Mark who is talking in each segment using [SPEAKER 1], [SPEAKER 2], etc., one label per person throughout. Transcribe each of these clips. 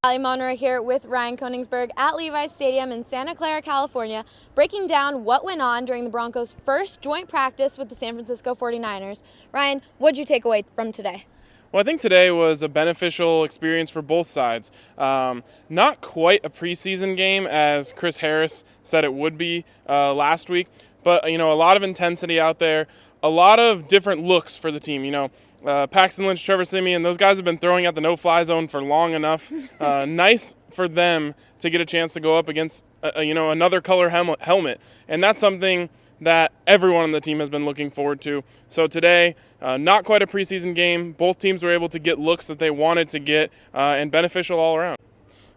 [SPEAKER 1] Ali Monroe here with Ryan Koenigsberg at Levi's Stadium in Santa Clara, California, breaking down what went on during the Broncos' first joint practice with the San Francisco 49ers. Ryan, what did you take away from today?
[SPEAKER 2] Well, I think today was a beneficial experience for both sides. Not quite a preseason game as Chris Harris said it would be last week, but a lot of intensity out there, a lot of different looks for the team. Paxton Lynch, Trevor Siemian, those guys have been throwing at the no-fly zone for long enough. Nice for them to get a chance to go up against another color helmet, and that's something that everyone on the team has been looking forward to. So today, not quite a preseason game. Both teams were able to get looks that they wanted to get, and beneficial all around.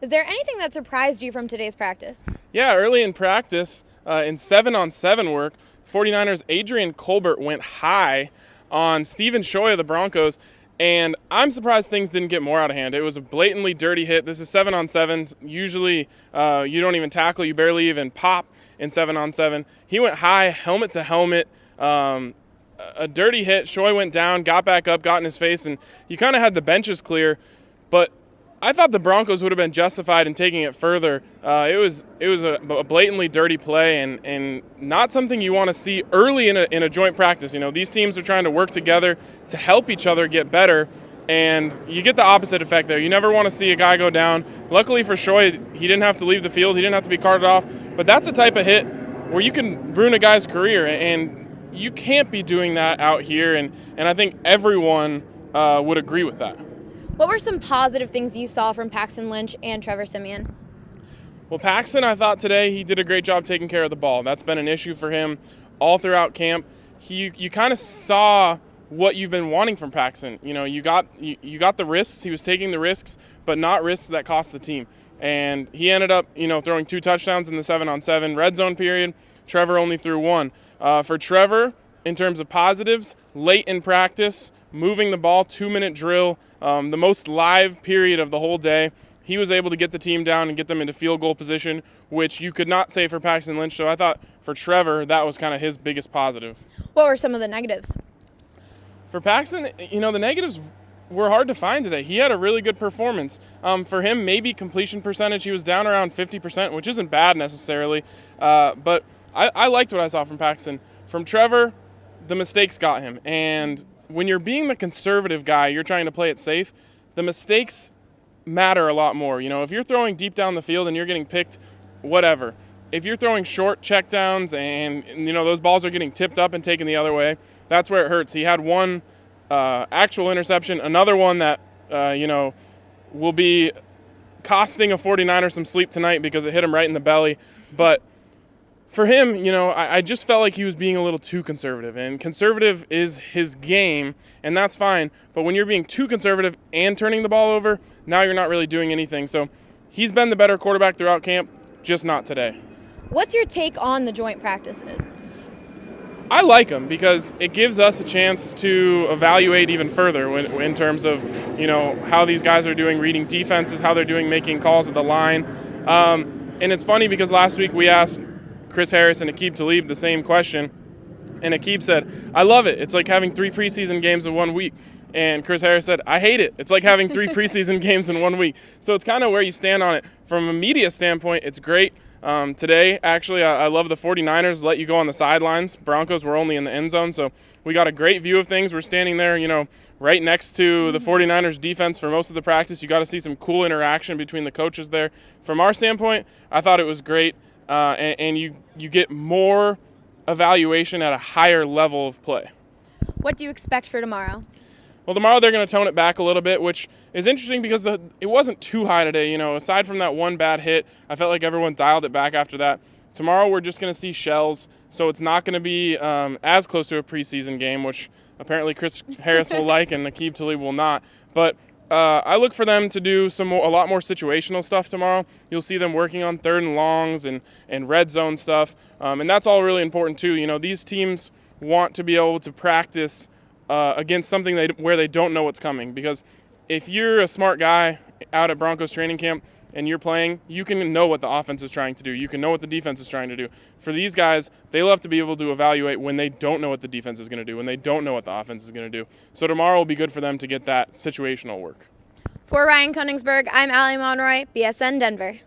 [SPEAKER 1] Is there anything that surprised you from today's practice?
[SPEAKER 2] Yeah, early in practice, in 7-on-7 work, 49ers Adrian Colbert went high on Stephen Shoy of the Broncos, and I'm surprised things didn't get more out of hand. It was a blatantly dirty hit. This is 7-on-7. Usually you don't even tackle, you barely even pop in 7-on-7. He went high, helmet to helmet, a dirty hit. Shoy went down, got back up, got in his face, and you kind of had the benches clear, but I thought the Broncos would have been justified in taking it further. It was a blatantly dirty play and not something you want to see early in a joint practice. These teams are trying to work together to help each other get better, and you get the opposite effect there. You never want to see a guy go down. Luckily for Shoy, he didn't have to leave the field. He didn't have to be carted off. But that's a type of hit where you can ruin a guy's career, and you can't be doing that out here, and I think everyone would agree with that.
[SPEAKER 1] What were some positive things you saw from Paxton Lynch and Trevor Siemian?
[SPEAKER 2] Well, Paxton, I thought today he did a great job taking care of the ball. That's been an issue for him all throughout camp. You kind of saw what you've been wanting from Paxton. You got the risks. He was taking the risks, but not risks that cost the team. And he ended up, throwing 2 touchdowns in the 7-on-7 red zone period. Trevor only threw 1. For Trevor, in terms of positives, late in practice, moving the ball, 2-minute drill, the most live period of the whole day. He was able to get the team down and get them into field goal position, which you could not say for Paxton Lynch. So I thought for Trevor, that was kind of his biggest positive.
[SPEAKER 1] What were some of the negatives?
[SPEAKER 2] For Paxton, the negatives were hard to find today. He had a really good performance. For him, maybe completion percentage, he was down around 50%, which isn't bad necessarily. But I liked what I saw from Paxton. From Trevor, the mistakes got him. And when you're being the conservative guy, you're trying to play it safe, the mistakes matter a lot more. If you're throwing deep down the field and you're getting picked, whatever. If you're throwing short checkdowns and those balls are getting tipped up and taken the other way, that's where it hurts. He had one actual interception, another one that, will be costing a 49er some sleep tonight because it hit him right in the belly. But for him, I just felt like he was being a little too conservative, and conservative is his game, and that's fine. But when you're being too conservative and turning the ball over, now you're not really doing anything. So he's been the better quarterback throughout camp, just not today.
[SPEAKER 1] What's your take on the joint practices?
[SPEAKER 2] I like them because it gives us a chance to evaluate even further in terms of, how these guys are doing reading defenses, how they're doing making calls at the line. And it's funny because last week we asked Chris Harris and Aqib Talib the same question, and Aqib said, I love it. It's like having 3 preseason games in 1 week. And Chris Harris said, I hate it. It's like having 3 preseason games in 1 week. So it's kind of where you stand on it. From a media standpoint, it's great. Today, actually, I love the 49ers let you go on the sidelines. Broncos were only in the end zone, so we got a great view of things. We're standing there, right next to the 49ers defense for most of the practice. You got to see some cool interaction between the coaches there. From our standpoint, I thought it was great. And you get more evaluation at a higher level of play.
[SPEAKER 1] What do you expect for tomorrow?
[SPEAKER 2] Well, tomorrow they're going to tone it back a little bit, which is interesting because it wasn't too high today. Aside from that one bad hit, I felt like everyone dialed it back after that. Tomorrow we're just going to see shells, so it's not going to be as close to a preseason game, which apparently Chris Harris will like and Aqib Talib will not. But I look for them to do a lot more situational stuff tomorrow. You'll see them working on 3rd and longs and red zone stuff, and that's all really important too. These teams want to be able to practice against something where they don't know what's coming, because if you're a smart guy out at Broncos training camp and you're playing, you can know what the offense is trying to do. You can know what the defense is trying to do. For these guys, they love to be able to evaluate when they don't know what the defense is going to do, when they don't know what the offense is going to do. So tomorrow will be good for them to get that situational work.
[SPEAKER 1] For Ryan Koenigsberg, I'm Allie Monroy, BSN Denver.